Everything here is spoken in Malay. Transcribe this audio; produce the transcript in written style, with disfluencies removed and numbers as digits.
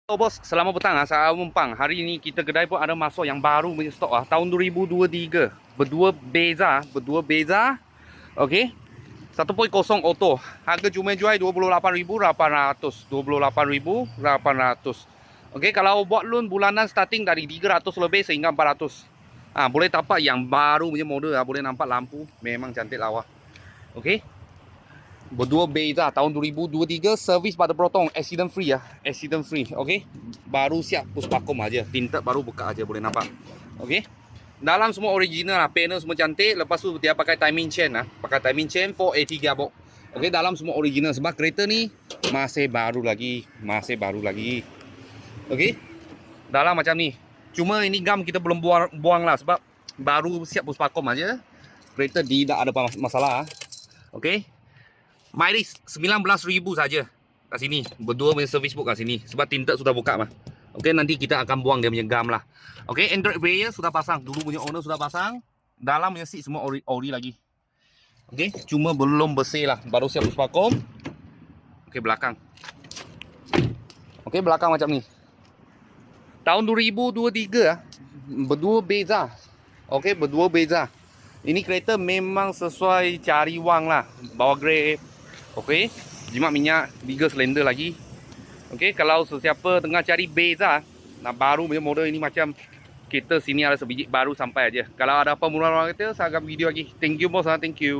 Oh bos, selamat petang saya Mumpang. Hari ini kita kedai pun ada masuk yang baru punya stok tahun 2023. Berdua beza. Okey. 1.0 auto. Harga cuma jual 28,800. 28,800. Okey, kalau buat loan bulanan starting dari 300 lebih sehingga 400. Boleh tapak yang baru punya model boleh nampak lampu memang cantik lawa. Okey. Berdua beza tahun 2023, servis pada potong, accident free accident free. Okey, baru siap puspakom aja, tinted baru buka aja, boleh nampak. Okey, dalam semua original panel semua cantik. Lepas tu dia pakai timing chain pakai timing chain 480 gearbox. Okey, dalam semua original sebab kereta ni masih baru lagi, Okey, dalam macam ni. Cuma ini gam kita belum buang lah sebab baru siap puspakom aja. Kereta tidak ada masalah. Okey. Mileage 19,000 saja kat sini. Berdua punya service book kat sini. Sebab tinted sudah buka mah. Okey, nanti kita akan buang dia punya gam lah. Okey, Android player sudah pasang. Dulu punya owner sudah pasang. Dalam punya seat semua ori lagi. Okey, cuma belum bersih lah. Baru siap puspakom. Okey, belakang. Okey, belakang macam ni. Tahun 2023 berdua beza. Okey, berdua beza. Ini kereta memang sesuai cari wang lah. Bawa Grab. Okey, jimat minyak 3 silinder lagi. Okey, kalau sesiapa tengah cari beza baru punya model ini, macam kita sini ada sebiji baru sampai aja. Kalau ada apa murah-murah kita, saya akan video lagi. Thank you bos, thank you.